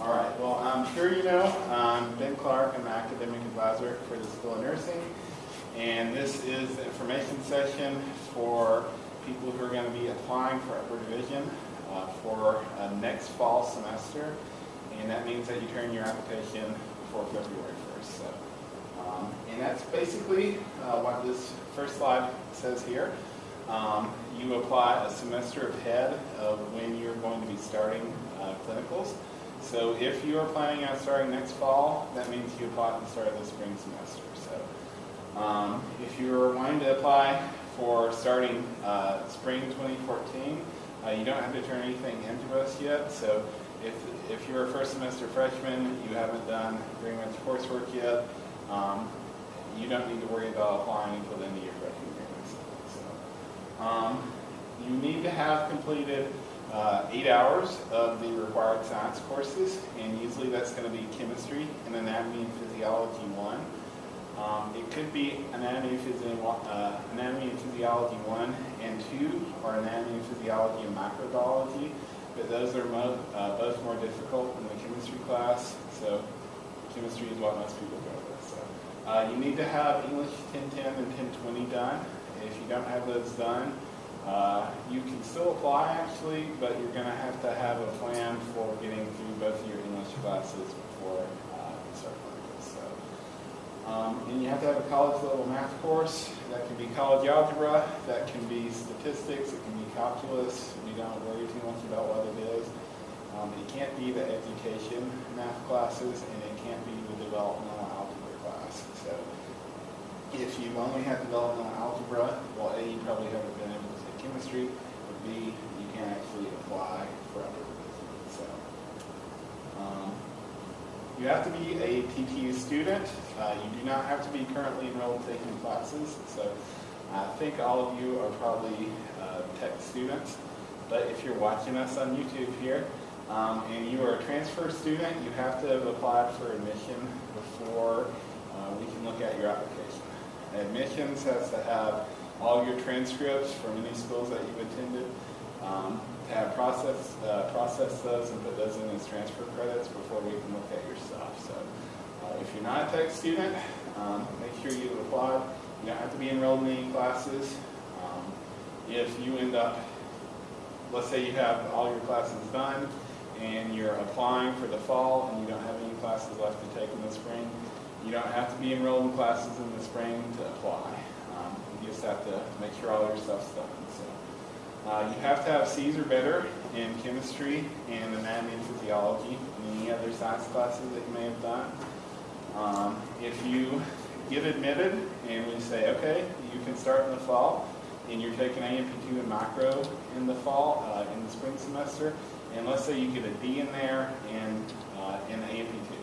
All right, well, I'm sure you know, I'm Ben Clark. I'm the academic advisor for the School of Nursing, and this is the information session for people who are going to be applying for upper division for next fall semester, and that means that you turn your application before February 1st. So, and that's basically what this first slide says here. You apply a semester ahead of when you're going to be starting clinicals. So if you are planning on starting next fall, that means you apply at the start of the spring semester. So if you're wanting to apply for starting spring 2014, you don't have to turn anything into us yet. So if you're a first semester freshman, you haven't done very much coursework yet, you don't need to worry about applying until the end of your freshman year. So you need to have completed 8 hours of the required science courses, and usually that's going to be chemistry and anatomy and physiology 1. It could be anatomy and physiology 1 and 2, or anatomy and physiology and microbiology, but those are both more difficult than the chemistry class, so chemistry is what most people go with. So you need to have English 1010 and 1020 done. If you don't have those done, you can still apply actually, but you're going to have a plan for getting through both of your English classes before you start clinicals. So, and you have to have a college level math course. That can be college algebra, that can be statistics, it can be calculus. You don't worry too much about what it is. It can't be the education math classes, and it can't be the developmental algebra class. So if you only had developmental algebra, well, A, you probably haven't been able to take chemistry, or B, you can actually apply for upper division. So you have to be a TTU student. You do not have to be currently enrolled taking classes. So I think all of you are probably tech students, but if you're watching us on YouTube here, and you are a transfer student, you have to have applied for admission before we can look at your application. Admissions has to have all your transcripts from any schools that you've attended, to have process those and put those in as transfer credits before we can look at your stuff. So if you're not a tech student, make sure you apply. You don't have to be enrolled in any classes. If you end up, let's say you have all your classes done and you're applying for the fall and you don't have any classes left to take in the spring, you don't have to be enrolled in classes in the spring to apply. You just have to make sure all your stuff's done. So you have to have C's or better in chemistry and anatomy and physiology and any other science classes that you may have done. If you get admitted and we say, okay, you can start in the fall, and you're taking AMP2 and micro in the fall, in the spring semester, and let's say you get a D in there in AMP2.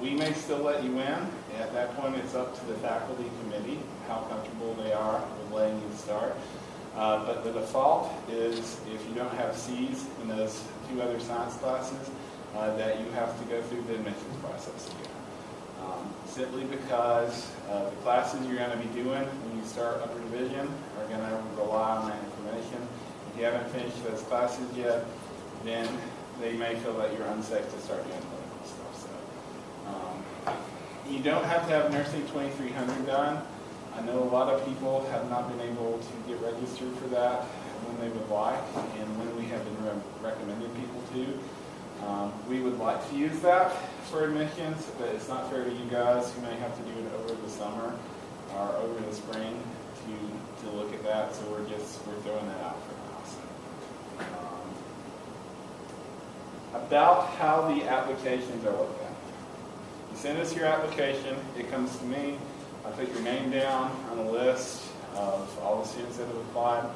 We may still let you in. At that point, it's up to the faculty committee how comfortable they are with letting you start. But the default is if you don't have C's in those 2 other science classes, that you have to go through the admissions process again. Simply because the classes you're going to be doing when you start upper division are going to rely on that information. If you haven't finished those classes yet, then they may feel that you're unsafe to start doing clinical stuff. So you don't have to have Nursing 2300 done. I know a lot of people have not been able to get registered for that when they would like, and when we have been recommending people to. We would like to use that for admissions, but it's not fair to you guys who may have to do it over the summer or over the spring to look at that. So we're throwing that out for now. So, about how the applications are looked at. You send us your application. It comes to me. I put your name down on a list of all the students that have applied,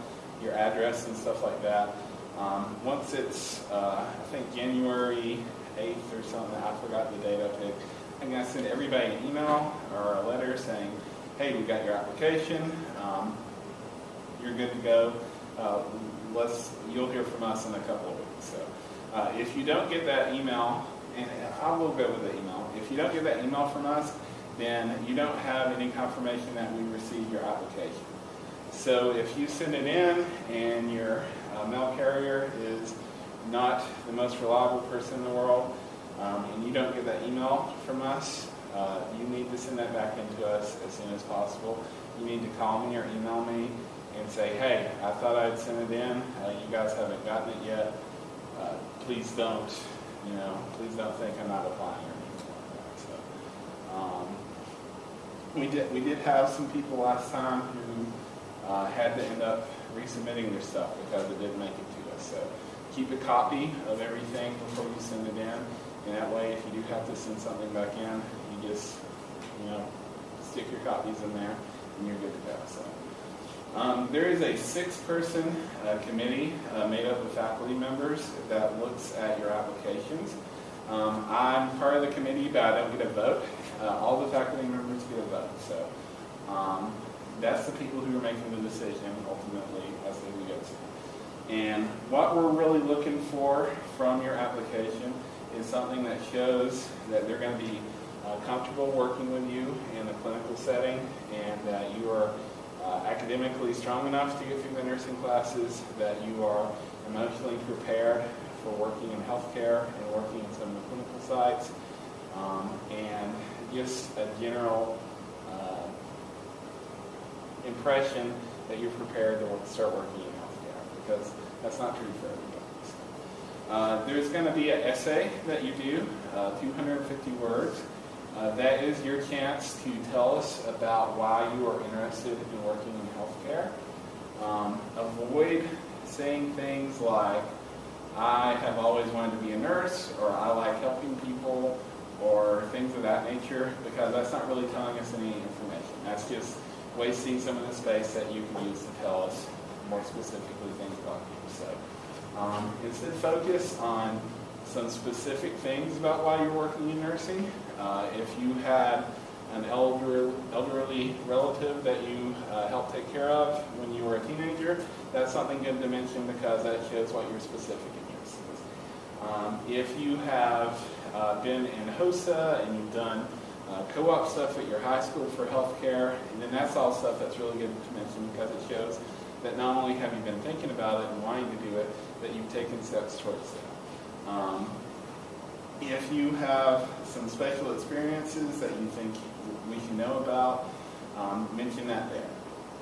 your address and stuff like that. Once it's, I think January 8th or something, I forgot the date I picked, I'm going to send everybody an email or a letter saying, hey, we got your application, you're good to go, you'll hear from us in a couple of weeks. So if you don't get that email, and I will go with the email, if you don't get that email from us, then you don't have any confirmation that we received your application. So if you send it in and your mail carrier is not the most reliable person in the world, and you don't get that email from us, you need to send that back into us as soon as possible. You need to call me or email me and say, hey, I thought I'd sent it in. You guys haven't gotten it yet. Please don't think I'm not applying or anything like that. So, we did have some people last time who had to end up resubmitting their stuff because it didn't make it to us. So keep a copy of everything before you send it in, and that way, if you do have to send something back in, you just stick your copies in there, and you're good to go. So there is a 6-person committee made up of faculty members that looks at your applications. I'm part of the committee, but I don't get a vote. All the faculty members get a vote. So that's the people who are making the decision ultimately as they go to. And what we're really looking for from your application is something that shows that they're going to be comfortable working with you in a clinical setting, and that you are academically strong enough to get through the nursing classes, that you are emotionally prepared for working in healthcare and working in some of the clinical sites, and just a general impression that you're prepared to start working in healthcare, because that's not true for everybody. There's going to be an essay that you do, 250 words. That is your chance to tell us about why you are interested in working in healthcare. Avoid saying things like, I have always wanted to be a nurse, or I like helping people, or things of that nature, because that's not really telling us any information. That's just wasting some of the space that you can use to tell us more specifically things about you. So instead, focus on some specific things about why you're working in nursing. If you had an elderly relative that you helped take care of when you were a teenager, that's something good to mention, because that shows what your specific interest is. If you have been in HOSA and you've done co-op stuff at your high school for healthcare, and then that's all stuff that's really good to mention, because it shows that not only have you been thinking about it and wanting to do it, but you've taken steps towards it. If you have some special experiences that you think we should know about, mention that there.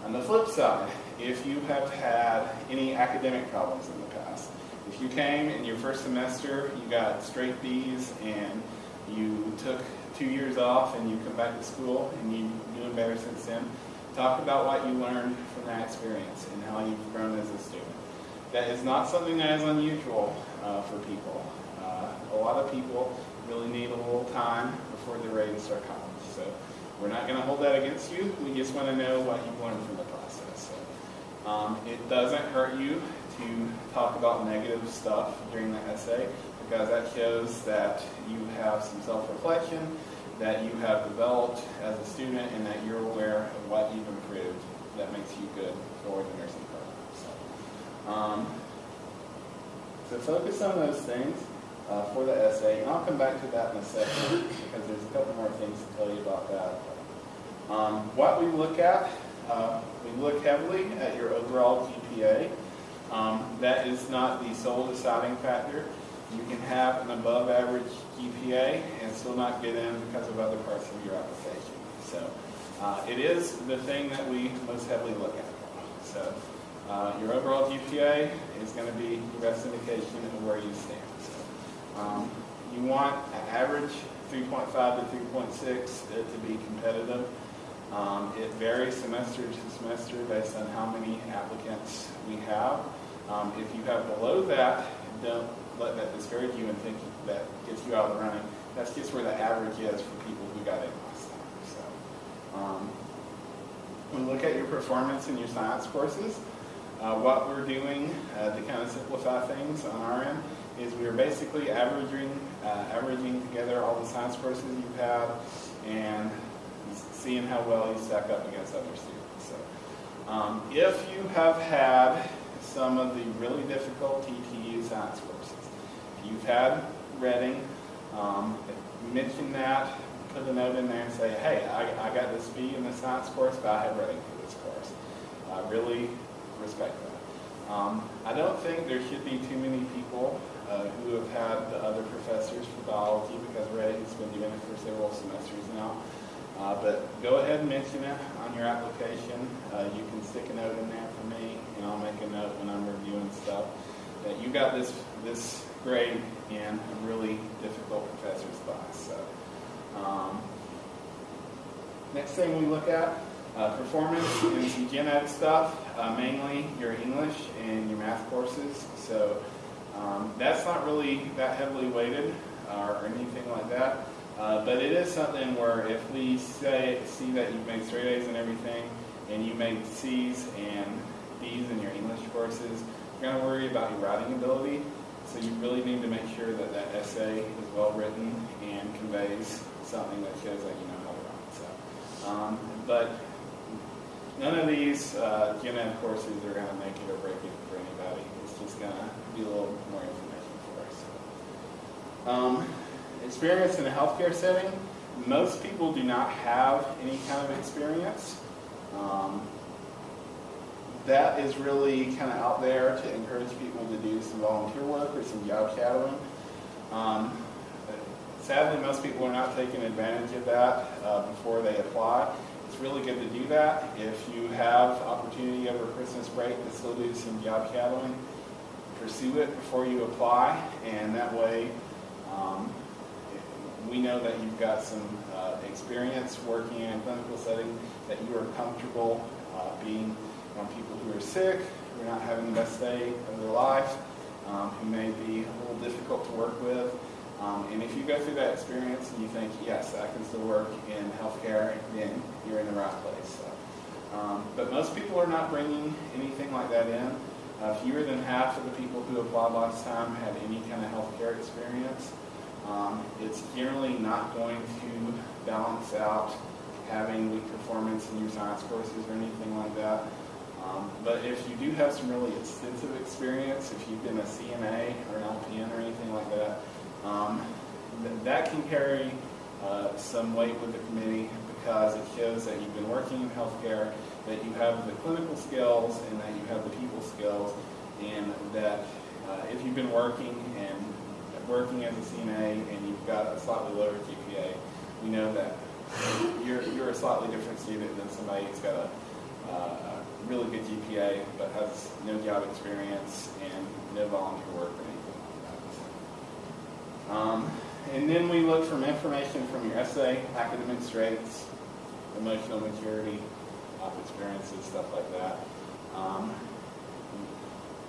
On the flip side, if you have had any academic problems in the past, if you came in your first semester, you got straight B's, and you took 2 years off and you come back to school and you're doing better since then, talk about what you learned from that experience and how you've grown as a student. That is not something that is unusual for people. A lot of people really need a little time before they're ready to start college. So we're not going to hold that against you. We just want to know what you've learned from the process. So, it doesn't hurt you to talk about negative stuff during the essay, because that shows that you have some self-reflection, that you have developed as a student, and that you're aware of what you've improved that makes you good for the nursing program. So focus on those things for the essay, and I'll come back to that in a second, because there's a couple more things to tell you about that. What we look at, we look heavily at your overall GPA. That is not the sole deciding factor. You can have an above average GPA and still not get in because of other parts of your application. So it is the thing that we most heavily look at. So your overall GPA is going to be the best indication of where you stand. So, you want an average 3.5 to 3.6 to be competitive. It varies semester to semester based on how many applicants we have. If you have below that, don't let that discourage you and think that gets you out of the running. That's just where the average is for people who got in last time. So, we look at your performance in your science courses. What we're doing to kind of simplify things on our end is we are basically averaging together all the science courses you've had and seeing how well you stack up against other students. So, if you have had some of the really difficult TTU science courses, if you've had Reading, mention that, put a note in there and say, hey, I got this B in the science course, but I had Reading for this course. I really respect that. I don't think there should be too many people who have had the other professors for biology, because Ray has been doing it for several semesters now. But go ahead and mention it on your application. You can stick a note in there for me, and I'll make a note when I'm reviewing stuff that you got this grade in a really difficult professor's class. So, next thing we look at, performance in some gen ed stuff, mainly your English and your math courses. So that's not really that heavily weighted or anything like that. But it is something where if we see that you've made straight A's and everything, and you made C's and B's in your English courses, you're going to worry about your writing ability. So you really need to make sure that that essay is well written and conveys something that shows that you know how to write. So, but none of these gen ed courses are going to make it or break it for anybody. It's just going to be a little more information for us. Experience in a healthcare setting. Most people do not have any kind of experience. That is really kind of out there to encourage people to do some volunteer work or some job shadowing. Sadly, most people are not taking advantage of that before they apply. It's really good to do that. If you have opportunity over Christmas break to still do some job shadowing, pursue it before you apply, and that way we know that you've got some experience working in a clinical setting, that you are comfortable being around people who are sick, who are not having the best day of their life, who may be a little difficult to work with. And if you go through that experience and you think, yes, I can still work in healthcare, then you're in the right place. So, but most people are not bringing anything like that in. Fewer than half of the people who applied last time had any kind of healthcare experience. It's generally not going to balance out having weak performance in your science courses or anything like that. But if you do have some really extensive experience, if you've been a CNA or an LPN or anything like that, that can carry some weight with the committee, because it shows that you've been working in healthcare, that you have the clinical skills and that you have the people skills, and that if you've been working as a CNA and you've got a slightly lower GPA, we know that you're a slightly different student than somebody who's got a really good GPA but has no job experience and no volunteer work or anything like that. And then we look for information from your essay, academic traits, emotional maturity, life experiences, stuff like that.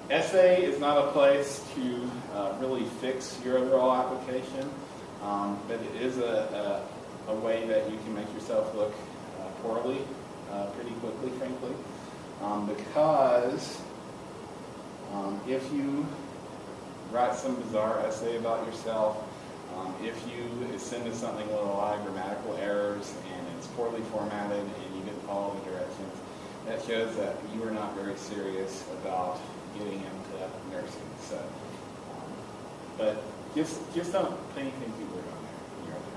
Essay is not a place to really fix your overall application, but it is a way that you can make yourself look poorly pretty quickly, frankly, because if you write some bizarre essay about yourself, if you send us something with a lot of grammatical errors and it's poorly formatted and you didn't follow the directions, that shows that you are not very serious about getting into nursing. So, but just don't put anything too weird on there in your other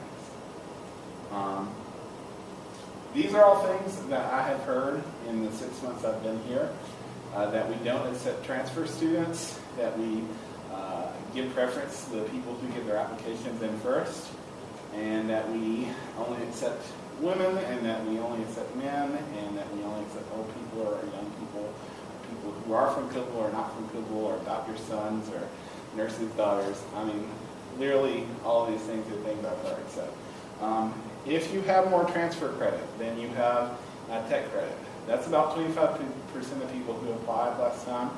things. These are all things that I have heard in the 6 months I've been here, that we don't accept transfer students, that we give preference to the people who get their applications in first, and that we only accept women, and that we only accept men, and that we only accept old people or young people, or people who are from Kublai or not from Kublai, or adopt your sons or nurses' daughters. I mean, literally all of these things are things I've heard. So if you have more transfer credit than you have tech credit, that's about 25% of people who applied last time.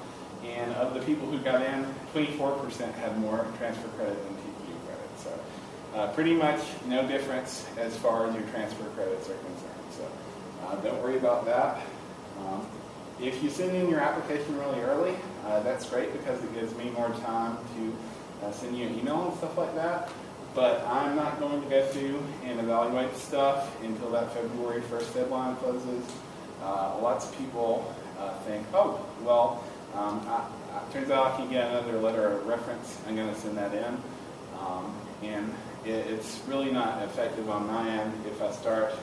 And of the people who got in, 24% had more transfer credit than TTU credit. So pretty much no difference as far as your transfer credits are concerned. So don't worry about that. If you send in your application really early, that's great, because it gives me more time to send you an email and stuff like that. But I'm not going to go through and evaluate stuff until that February 1st deadline closes. Lots of people think, oh, well, turns out I can get another letter of reference. I'm going to send that in. And it's really not effective on my end if I start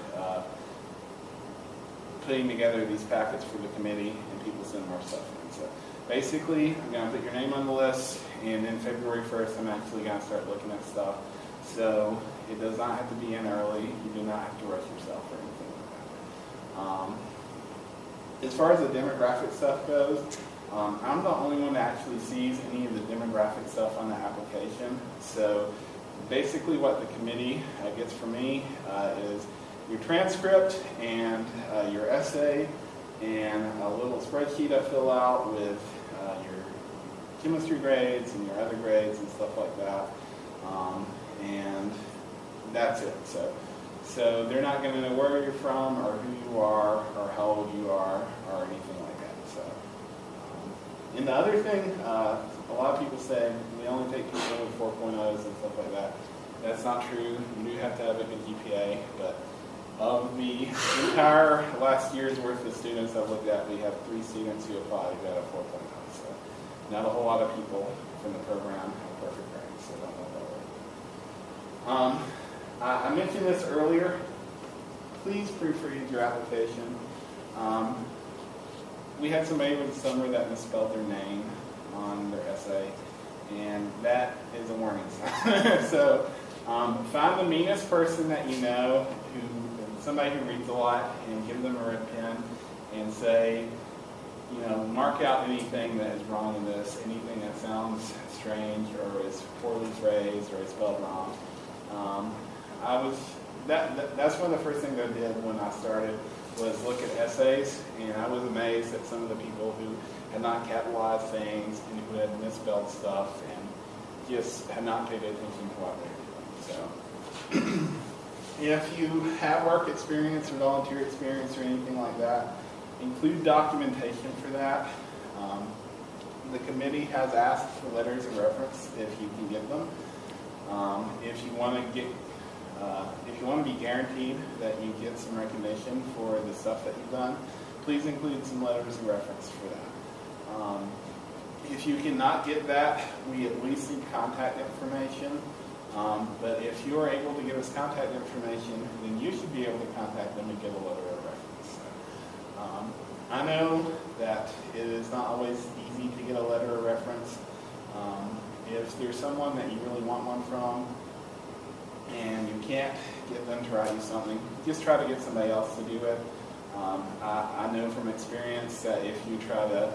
putting together these packets for the committee and people send more stuff in. So basically, I'm going to put your name on the list, and then February 1st, I'm actually going to start looking at stuff. So it does not have to be in early. You do not have to rush yourself or anything like that. As far as the demographic stuff goes, I'm the only one that actually sees any of the demographic stuff on the application. So basically what the committee gets from me is your transcript and your essay and a little spreadsheet I fill out with your chemistry grades and your other grades and stuff like that. And that's it. So they're not going to know where you're from or who you are or how old you are or anything like that. So, and the other thing, a lot of people say we only take people with 4.0s and stuff like that. That's not true. You do have to have a good GPA, but of the entire last year's worth of students I've looked at, we have 3 students who applied who had a 4.0. So not a whole lot of people from the program have perfect grades, so don't know that way. I mentioned this earlier. Please proofread your application. We had somebody over the summer that misspelled their name on their essay, and that is a warning sign. So find the meanest person that you know, somebody who reads a lot, and give them a red pen and say, mark out anything that is wrong in this, anything that sounds strange or is poorly phrased or is spelled wrong. That's one of the first things I did when I started was look at essays, and I was amazed at some of the people who had not capitalized things and who had misspelled stuff and just had not paid attention to what they were doing. So if you have work experience or volunteer experience or anything like that, include documentation for that. The committee has asked for letters of reference if you can get them. If you want to be guaranteed that you get some recognition for the stuff that you've done, please include some letters of reference for that. If you cannot get that, we at least need contact information. But if you are able to give us contact information, then you should be able to contact them and get a letter of reference. I know that it is not always easy to get a letter of reference. If there's someone that you really want one from and you can't get them to write you something, just try to get somebody else to do it. I know from experience that if you try to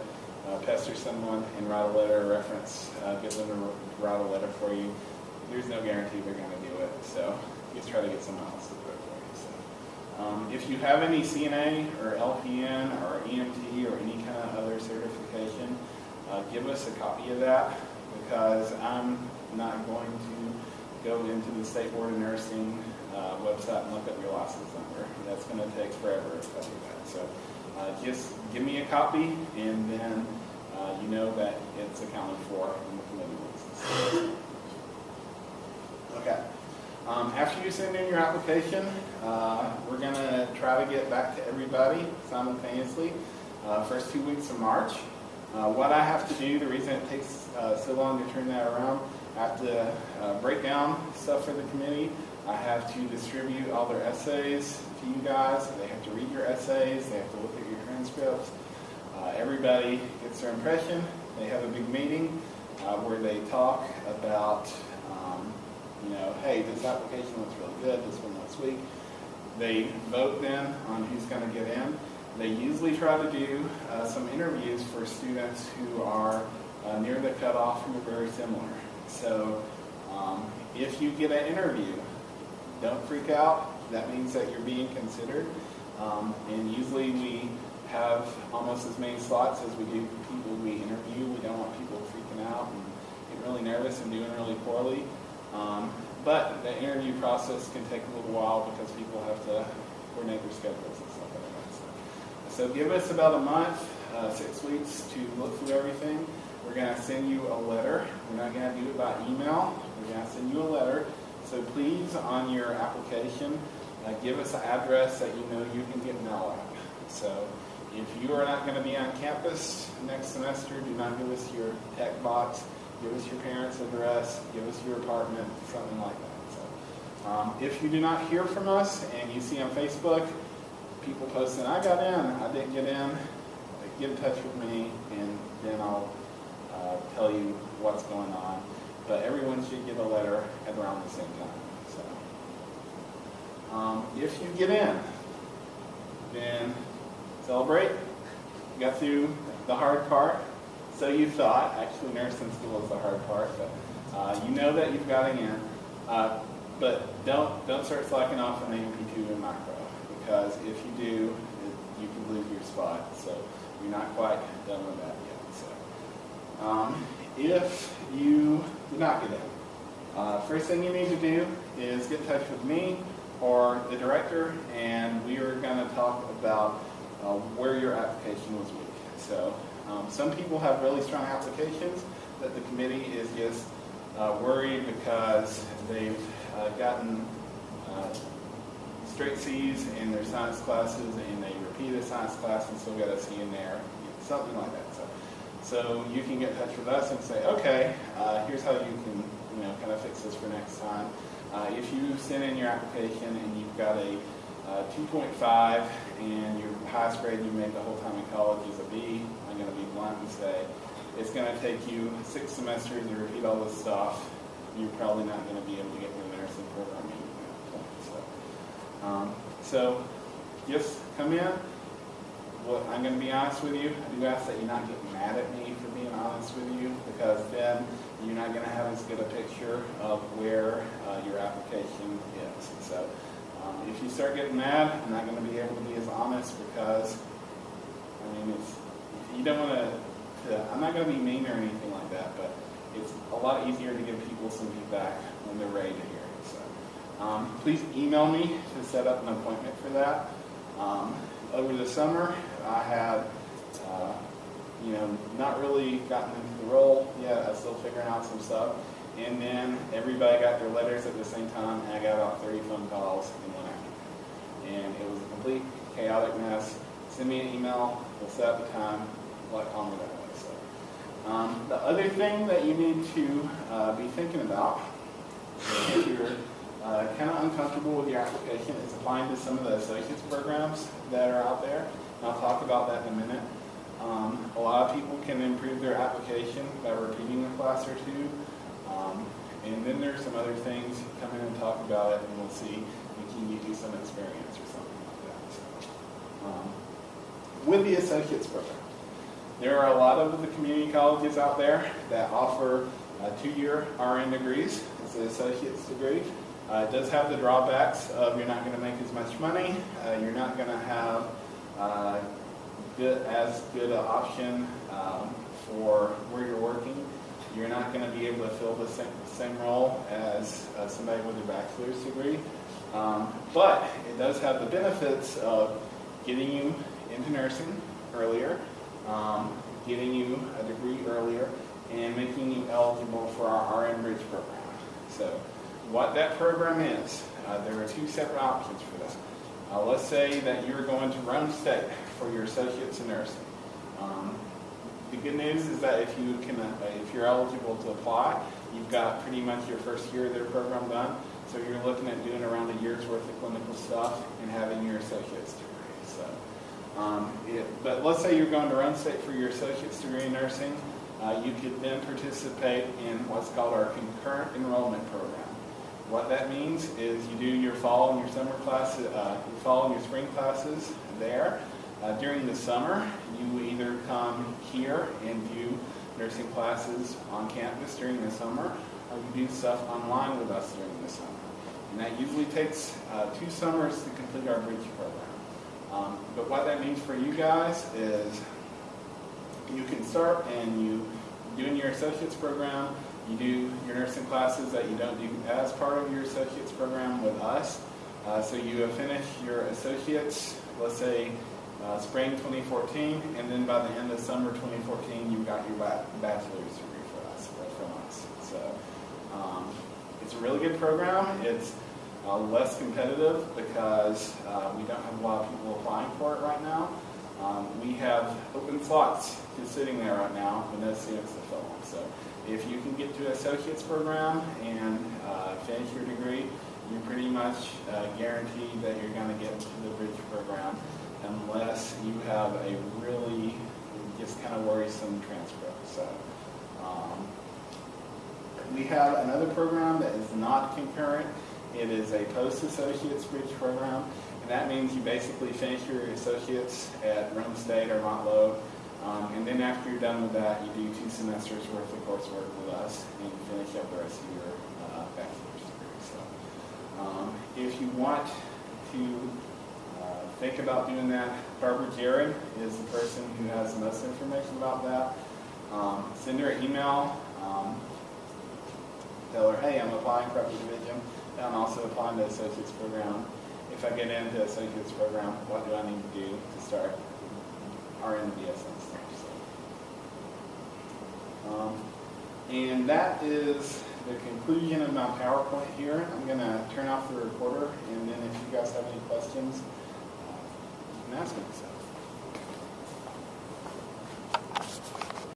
pester someone and write a letter of reference, get them to write a letter for you, there's no guarantee they're going to do it. So just try to get someone else to do it for you. So, if you have any CNA or LPN or EMT or any kind of other certification, give us a copy of that, because I'm not going to go into the State Board of Nursing website and look up your license number. That's going to take forever if I do that. So just give me a copy, and then you know that it's accounted for in the committee lists. Okay. After you send in your application, we're going to try to get back to everybody simultaneously first 2 weeks of March. What I have to do, the reason it takes so long to turn that around, I have to break down stuff for the committee. I have to distribute all their essays to you guys. They have to read your essays. They have to look at your transcripts. Everybody gets their impression. They have a big meeting where they talk about, hey, this application looks really good. This one looks weak. They vote then on who's going to get in. They usually try to do some interviews for students who are near the cutoff who are very similar. So if you get an interview, don't freak out. That means that you're being considered. And usually we have almost as many slots as we do for people we interview. We don't want people freaking out and getting really nervous and doing really poorly. But the interview process can take a little while because people have to coordinate their schedules and stuff like that. So give us about a month, 6 weeks to look through everything. We're going to send you a letter. We're not going to do it by email. We're going to send you a letter. So please, on your application, give us an address that you know you can get mail at. So if you are not going to be on campus next semester, do not give us your tech box. Give us your parents' address. Give us your apartment, something like that. So if you do not hear from us and you see on Facebook people posting, I got in, I didn't get in, get in touch with me, and then I'll tell you what's going on. But everyone should get a letter at around the same time. So, if you get in, then celebrate. You got through the hard part. So you thought. Actually, nursing school is the hard part, but you know that you've gotten in. But don't start slacking off on AMP2 and micro, because if you do, you can lose your spot. So you're not quite done with that yet. So if you do not get in, first thing you need to do is get in touch with me or the director, and we are going to talk about where your application was weak. So some people have really strong applications that the committee is just worried because they've gotten straight C's in their science classes, and they repeat a science class and still got a C in there, something like that. So you can get in touch with us and say, okay, here's how you can kind of fix this for next time. If you send in your application and you've got a 2.5 and your highest grade you make the whole time in college is a B, I'm going to be blunt and say it's going to take you 6 semesters to repeat all this stuff. You're probably not going to be able to get your nursing program at that point. So just come in. Well, I'm going to be honest with you. I do ask that you not get mad at me for being honest with you, because then you're not going to have as good a picture of where your application is. So if you start getting mad, I'm not going to be able to be as honest, because you don't want to. I'm not going to be mean or anything like that, but it's a lot easier to give people some feedback when they're ready to hear it. So please email me to set up an appointment for that. Over the summer, I had, not really gotten into the role yet. I was still figuring out some stuff. And then everybody got their letters at the same time, and I got about 30 phone calls in one afternoon. And it was a complete chaotic mess. Send me an email. We'll set up a time. Call me that way. So, the other thing that you need to be thinking about, if you're kind of uncomfortable with your application, is applying to some of the associates programs that are out there. And I'll talk about that in a minute. A lot of people can improve their application by repeating a class or two. And then there's some other things. Come in and talk about it, and we'll see if we can get you some experience or something like that. So, with the associates program, there are a lot of the community colleges out there that offer 2-year RN degrees. It's an associate's degree. It does have the drawbacks of you're not going to make as much money. You're not going to have as good an option for where you're working. You're not going to be able to fill the same role as somebody with a bachelor's degree. But it does have the benefits of getting you into nursing earlier, getting you a degree earlier, and making you eligible for our RN Bridge program. So what that program is, there are 2 separate options for that. Let's say that you're going to Rome State for your associates in nursing. The good news is that if you're eligible to apply, you've got pretty much your first year of their program done. So you're looking at doing around a year's worth of clinical stuff and having your associate's degree. So, but let's say you're going to Rome State for your associate's degree in nursing. You could then participate in what's called our concurrent enrollment program. What that means is you do your fall and your summer classes, your fall and your spring classes there. During the summer, you either come here and do nursing classes on campus during the summer, or you do stuff online with us during the summer. And that usually takes 2 summers to complete our bridge program. But what that means for you guys is you can start and you doing your associates program. You do your nursing classes that you don't do as part of your associates program with us. So you have finished your associates, let's say spring 2014, and then by the end of summer 2014, you've got your bachelor's degree from us. So it's a really good program. It's less competitive because we don't have a lot of people applying for it right now. We have open slots just sitting there right now with no students to fill them. So if you can get to an associate's program and finish your degree, you're pretty much guaranteed that you're going to get into the bridge program unless you have a really just kind of worrisome transcripts. So we have another program that is not concurrent. It is a post-associate's bridge program, and that means you basically finish your associates at Rome State or Montlow, and then after you're done with that, you do 2 semesters worth of coursework with us, and you finish up the rest of your bachelor's degree. So if you want to think about doing that, Barbara Jared is the person who has the most information about that. Send her an email. Tell her, hey, I'm applying for upper division. I'm also applying to the associate's program. If I get into the associate's program, what do I need to do to start RN and BSN stuff? So, and that is the conclusion of my PowerPoint here. I'm going to turn off the recorder, and then if you guys have any questions, you can ask me. So.